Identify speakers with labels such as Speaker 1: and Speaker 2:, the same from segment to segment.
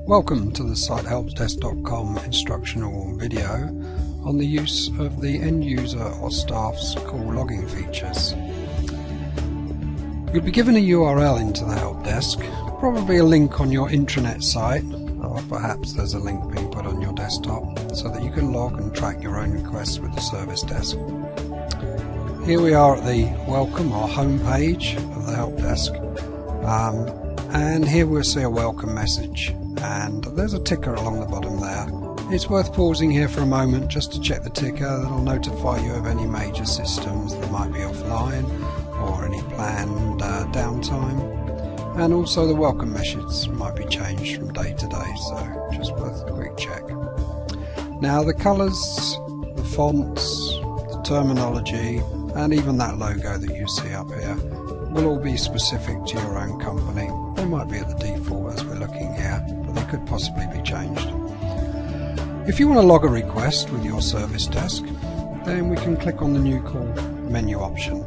Speaker 1: Welcome to the sitehelpdesk.com instructional video on the use of the end user or staff's call logging features. You'll be given a URL into the help desk, probably a link on your intranet site, or perhaps there's a link being put on your desktop so that you can log and track your own requests with the service desk. Here we are at the welcome or home page of the help desk, and here we'll see a welcome message, and there's a ticker along the bottom there. It's worth pausing here for a moment just to check the ticker. That'll notify you of any major systems that might be offline or any planned downtime, and also the welcome message might be changed from day to day, so just worth a quick check. Now the colours, the fonts, the terminology, and even that logo that you see up here will all be specific to your own company. They might be at the default as we're looking here, but they could possibly be changed. If you want to log a request with your service desk, then we can click on the new call menu option,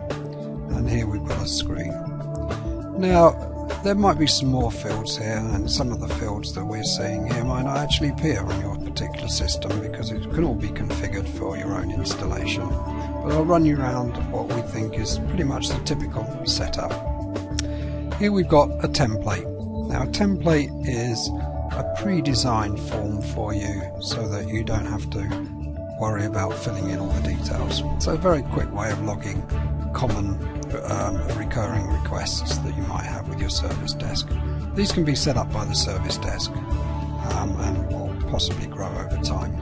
Speaker 1: and here we've got a screen. Now there might be some more fields here, and some of the fields that we're seeing here might not actually appear on your particular system because it can all be configured for your own installation. But I'll run you around what we think is pretty much the typical setup. Here we've got a template. Now a template is a pre-designed form for you so that you don't have to worry about filling in all the details. So a very quick way of logging common recurring requests that you might have with your service desk. These can be set up by the service desk and will possibly grow over time.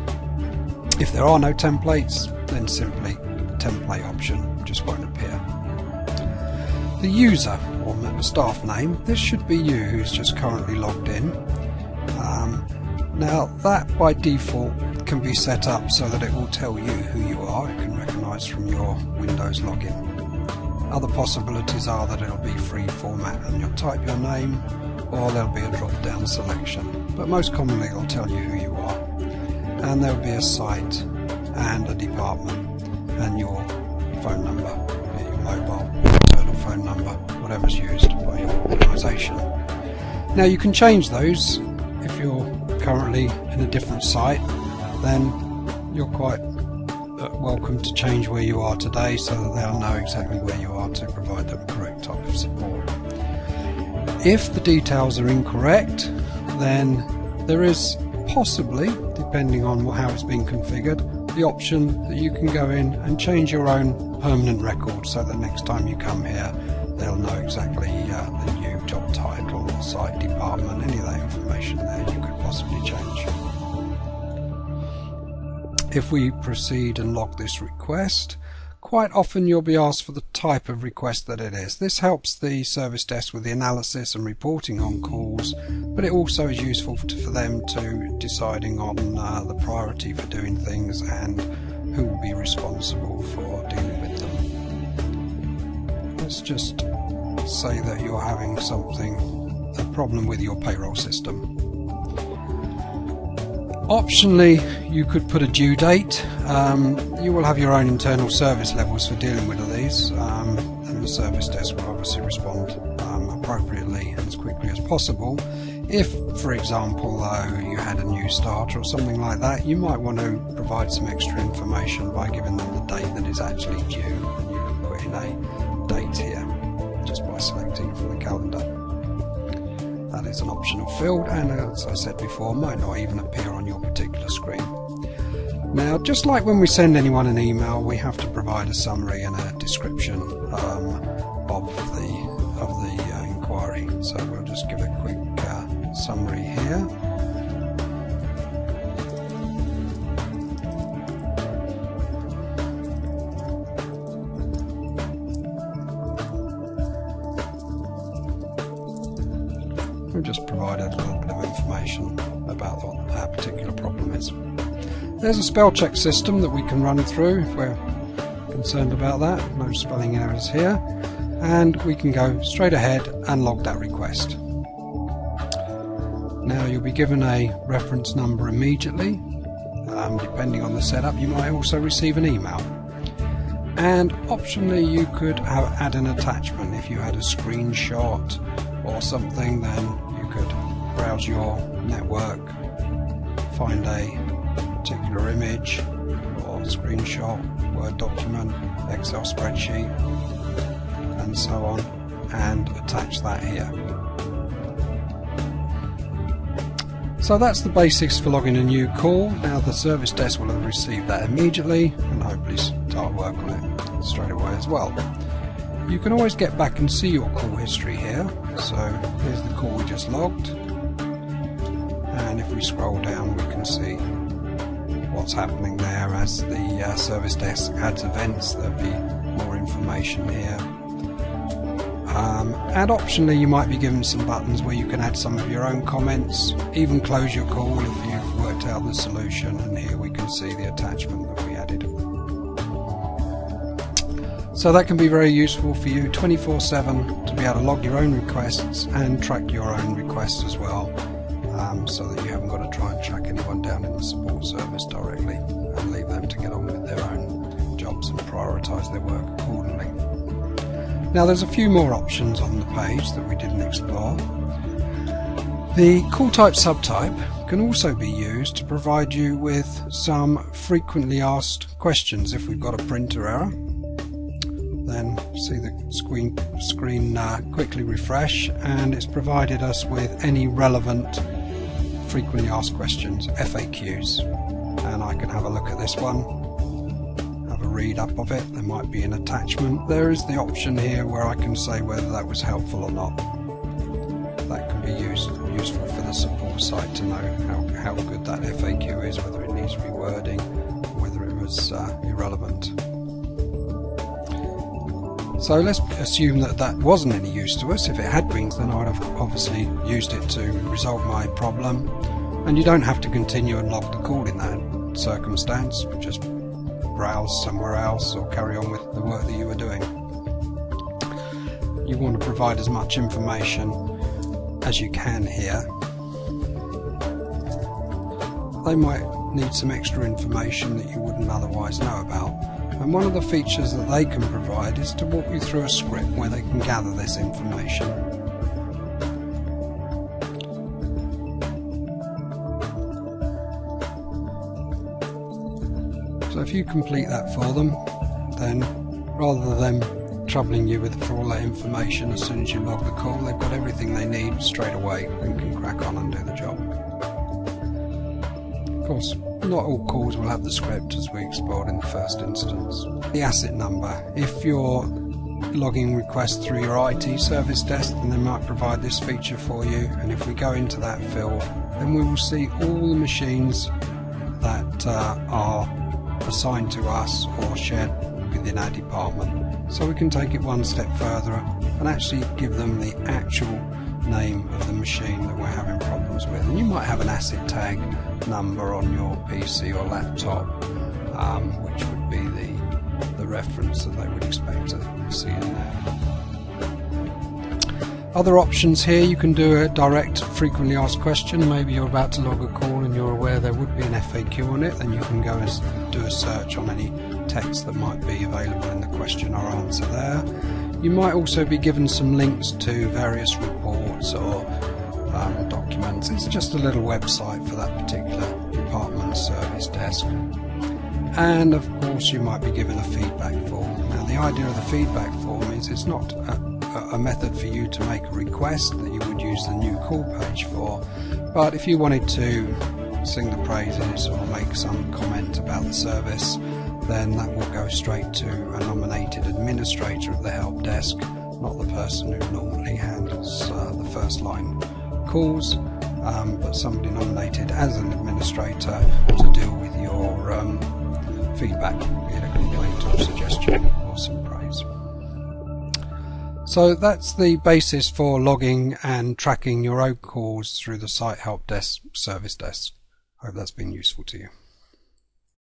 Speaker 1: If there are no templates, then simply the template option just won't appear. The user or staff name, this should be you who's just currently logged in. Now that by default can be set up so that it will tell you who you are. It can recognise from your Windows login. Other possibilities are that it'll be free format and you'll type your name, or there'll be a drop down selection, but most commonly it'll tell you who you are, and there'll be a site and a department and your phone number, your mobile, internal phone number, whatever's used by your organisation. Now you can change those. If you're currently in a different site, then you're quite welcome to change where you are today so that they'll know exactly where you are to provide the correct type of support. If the details are incorrect, then there is possibly, depending on how it's been configured, the option that you can go in and change your own permanent record so that next time you come here they'll know exactly the new job title, site, department, any of that information there you could possibly change. If we proceed and log this request, quite often you'll be asked for the type of request that it is. This helps the service desk with the analysis and reporting on calls, but it also is useful for them to deciding on the priority for doing things and who will be responsible for dealing with them. Let's just say that you're having a problem with your payroll system. Optionally, you could put a due date. You will have your own internal service levels for dealing with these, and the service desk will obviously respond appropriately and as quickly as possible. If, for example, though, you had a new starter or something like that, you might want to provide some extra information by giving them the date that is actually due, and you can put in a date here just by selecting from the calendar. That is an optional field, and as I said before, might not even appear on your particular screen. Now, just like when we send anyone an email, we have to provide a summary and a description of the inquiry. So we'll just give a quick summary here. We'll just provide a little bit of information about what our particular problem is. There's a spell check system that we can run through if we're concerned about that. No spelling errors here. And we can go straight ahead and log that request. Now you'll be given a reference number immediately. Depending on the setup, you might also receive an email. And optionally you could add an attachment. If you had a screenshot or something, then you could browse your network, find a particular image or screenshot, Word document, Excel spreadsheet, and so on, and attach that here. So that's the basics for logging a new call. Now the service desk will have received that immediately and hopefully start work on it straight away as well. You can always get back and see your call history here. So here's the call we just logged, and if we scroll down we can see what's happening there as the service desk adds events. There'll be more information here. And optionally you might be given some buttons where you can add some of your own comments, even close your call if you've worked out the solution, and here we can see the attachment that we added. So that can be very useful for you 24/7 to be able to log your own requests and track your own requests as well, so that you haven't got to try and track anyone down in the support service directly and leave them to get on with their own jobs and prioritise their work accordingly. Now there's a few more options on the page that we didn't explore. The call type subtype can also be used to provide you with some frequently asked questions. If we've got a printer error, then see the screen quickly refresh, and it's provided us with any relevant frequently asked questions, FAQs, and I can have a look at this one, have a read up of it. There might be an attachment. There is the option here where I can say whether that was helpful or not. That can be useful for the support site to know how good that FAQ is, whether it needs rewording, whether it was irrelevant. So let's assume that that wasn't any use to us. If it had been, then I would have obviously used it to resolve my problem. And you don't have to continue and log the call in that circumstance. Just browse somewhere else or carry on with the work that you were doing. You want to provide as much information as you can here. They might need some extra information that you wouldn't otherwise know about. And one of the features that they can provide is to walk you through a script where they can gather this information. So if you complete that for them, then rather than them troubling you with all that information as soon as you log the call, they've got everything they need straight away and can crack on and do the job. Of course, not all calls will have the script as we explored in the first instance. The asset number. If you're logging requests through your IT service desk, then they might provide this feature for you, and if we go into that field, then we will see all the machines that are assigned to us or shared within our department. So we can take it one step further and actually give them the actual name of the machine that we're having problems with. And you might have an asset tag number on your PC or laptop, which would be the reference that they would expect to see in there. Other options here, you can do a direct frequently asked question. Maybe you're about to log a call and you're aware there would be an FAQ on it, then you can go and do a search on any text that might be available in the question or answer there. You might also be given some links to various reports or documents. It's just a little website for that particular department service desk. And of course you might be given a feedback form. Now the idea of the feedback form is it's not a method for you to make a request that you would use the new call page for, but if you wanted to sing the praises or make some comment about the service, then that will go straight to a nominated administrator of the help desk, not the person who normally handles the first line calls, but somebody nominated as an administrator to deal with your feedback, be it a complaint or suggestion or some praise. So that's the basis for logging and tracking your own calls through the Site Help Desk service desk. I hope that's been useful to you.